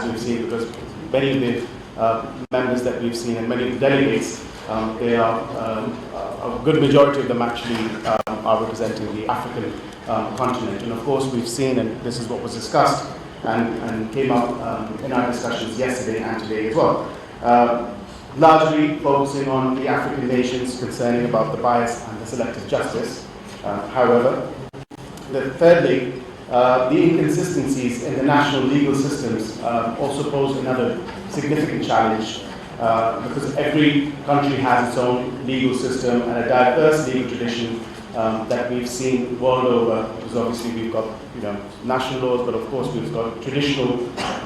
as we've seen, because many of the members that we've seen and many of the delegates, they are a good majority of them actually are representing the African continent. And of course we've seen, and this is what was discussed and came up in our discussions yesterday and today as well, largely focusing on the African nations concerning about the bias and the selective justice. However, thirdly, the inconsistencies in the national legal systems also pose another significant challenge, because every country has its own legal system and a diverse legal tradition that we've seen world over. Because obviously we've got national laws, but of course we've got traditional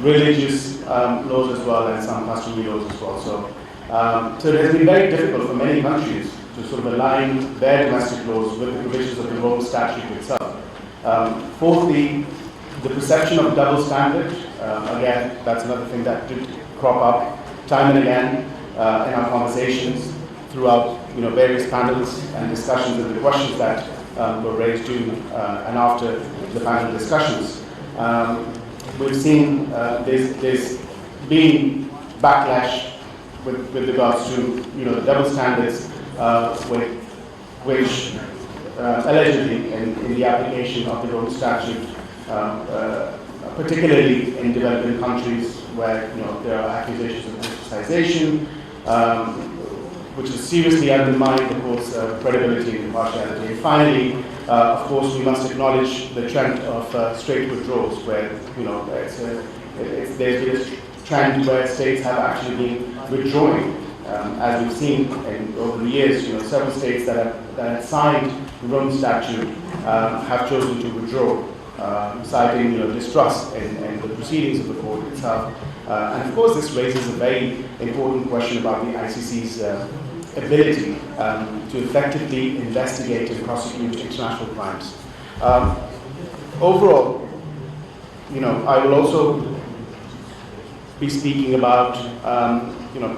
religious laws as well, and some customary laws as well. So it has been very difficult for many countries to sort of align their domestic laws with the provisions of the Rome Statute itself. Fourthly, the perception of double standard. Again, that's another thing that did crop up time and again in our conversations throughout various panels and discussions, and the questions that were raised during and after the panel discussions. We've seen there's been backlash with regards to the double standards which allegedly in the application of the Rome Statute, particularly in developing countries where there are accusations of politicization, which has seriously undermined the court's credibility and impartiality. And finally, of course, we must acknowledge the trend of straight withdrawals, where there's been a trend where states have actually been withdrawing, as we've seen over the years. Several states that have signed the Rome Statute have chosen to withdraw, citing distrust in the proceedings of the court itself. And of course, this raises a very important question about the ICC's ability to effectively investigate and prosecute international crimes. Overall, I will also be speaking about,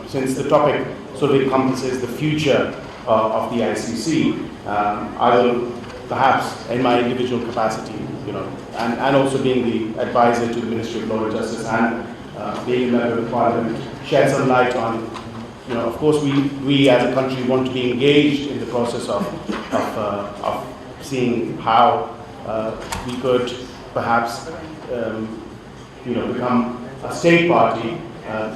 since the topic sort of encompasses the future of the ICC, I will perhaps, in my individual capacity, and also being the advisor to the Ministry of Law and Justice and being a member of the Parliament, shed some light on, of course, we as a country want to be engaged in the process of seeing how we could perhaps, become a state party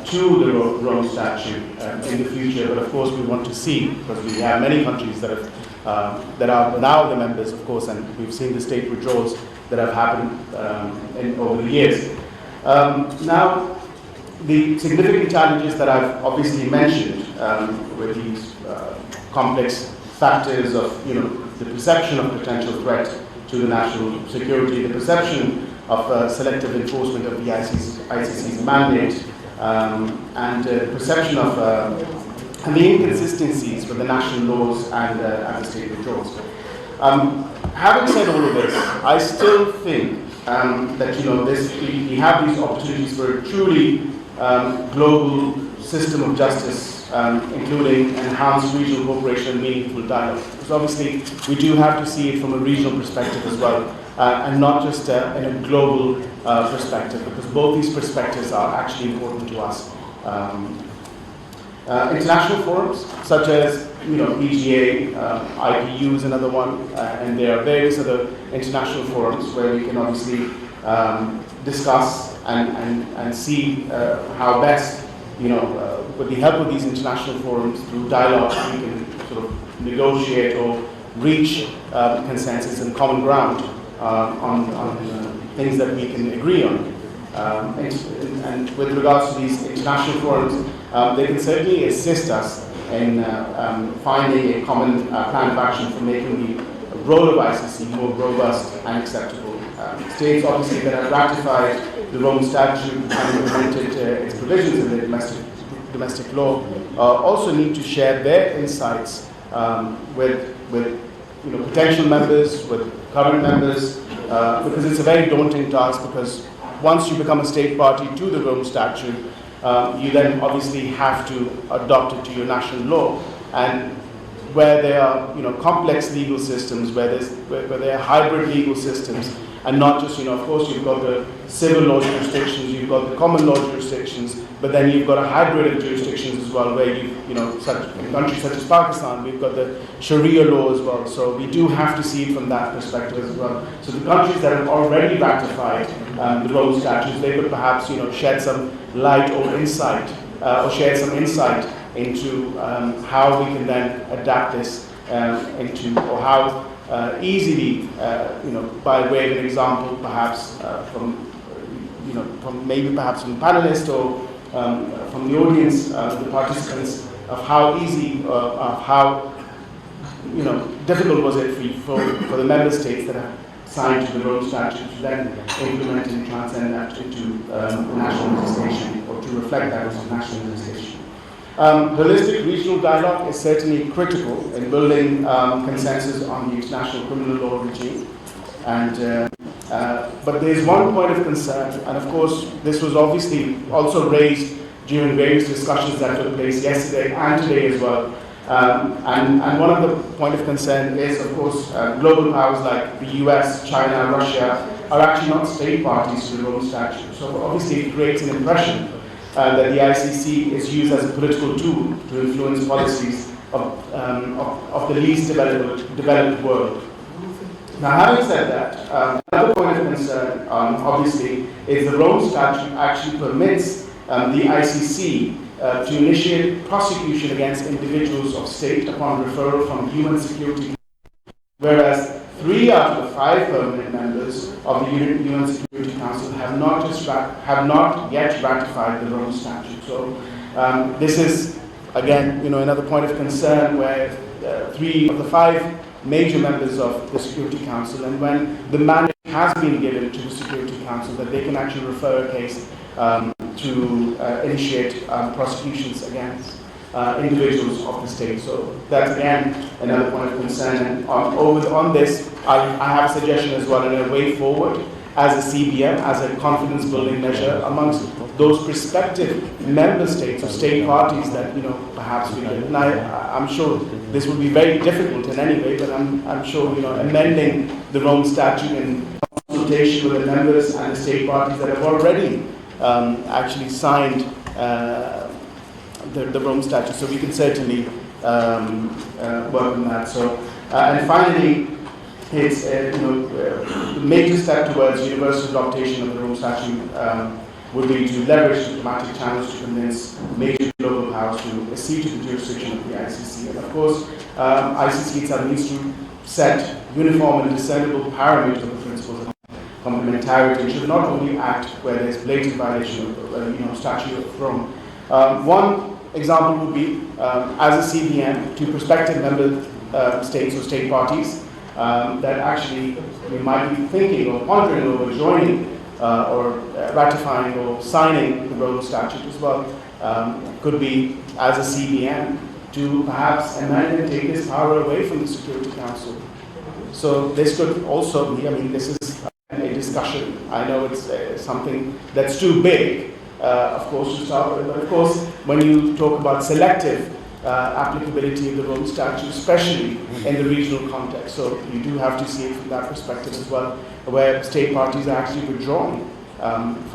to the Rome Statute in the future. But of course, we want to see, because we have many countries that are now the members, of course, and we've seen the state withdrawals that have happened over the years. Now, the significant challenges that I've obviously mentioned with these complex factors of the perception of potential threat to the national security, the perception of selective enforcement of the ICC's mandate, and the perception of and the inconsistencies with the national laws and the state withdrawals. Having said all of this, I still think that we have these opportunities for a truly global system of justice, including enhanced regional cooperation and meaningful dialogue. Because obviously we do have to see it from a regional perspective as well, and not just in a global perspective, because both these perspectives are actually important to us. International forums such as PGA, IPU is another one, and there are various other international forums where we can obviously discuss and see how best, with the help of these international forums, through dialogue, we can sort of negotiate or reach consensus and common ground on things that we can agree on. And with regards to these international forums, they can certainly assist us in finding a common plan of action for making the role of ICC more robust and acceptable. States, obviously, that have ratified the Rome Statute and implemented its provisions in the domestic law also need to share their insights with potential members, with current members, because it's a very daunting task. Because once you become a state party to the Rome Statute, you then obviously have to adopt it to your national law. And where there are complex legal systems, where there are hybrid legal systems, and not just, of course, you've got the civil law jurisdictions, you've got the common law jurisdictions, but then you've got a hybrid of jurisdictions as well, where in countries such as Pakistan, we've got the Sharia law as well. So we do have to see it from that perspective as well. So the countries that have already ratified the Rome Statutes, they could perhaps, shed some light or insight, or share some insight into how we can then adapt this or how easily, by way of an example, perhaps from the panelists or from the audience, the participants, of how easy, of how difficult was it for the member states that have signed to the Rome Statute to then implement and transcend that into national legislation, or to reflect that as national legislation. Holistic regional dialogue is certainly critical in building consensus on the international criminal law regime. But there is one point of concern, and of course this was obviously also raised during various discussions that took place yesterday and today as well. And one of the point of concern is, of course, global powers like the US, China, Russia are actually not state parties to the Rome Statute. So obviously it creates an impression that the ICC is used as a political tool to influence policies of the least developed world. Now, having said that, another point of concern, obviously, is the Rome Statute actually permits the ICC to initiate prosecution against individuals of state upon referral from Human Security, whereas 3 out of the 5 permanent members of the UN Security Council have not yet ratified the Rome Statute. So this is, again, another point of concern, where 3 of the 5 major members of the Security Council, and when the mandate has been given to the Security Council that they can actually refer a case to initiate prosecutions against individuals of the state. So that's again another point of concern. And on this, I have a suggestion as well, and a way forward as a CBM, as a confidence building measure amongst those prospective member states or state parties that perhaps we could. And I'm sure this would be very difficult in any way, but I'm sure amending the Rome Statute in consultation with the members and the state parties that have already actually signed the Rome Statute. So we can certainly work on that. So and finally, it's the major step towards universal adoption of the Rome Statute would be to leverage diplomatic channels to convince major global powers to accede to the jurisdiction of the ICC. And of course, ICC itself needs to set uniform and discernible parameters of the principles of complementarity, and should not only act where there is blatant violation of Statute of Rome. One example would be, as a CBM, to prospective member states or state parties that actually we might be thinking or pondering over joining or ratifying or signing the Rome Statute as well, could be, as a CBM, to perhaps amend and take this power away from the Security Council. So this could also be, this is a discussion. I know it's something that's too big, of course, to start with, but of course, when you talk about selective applicability of the Rome Statute, especially in the regional context. So you do have to see it from that perspective as well, where state parties are actually withdrawn from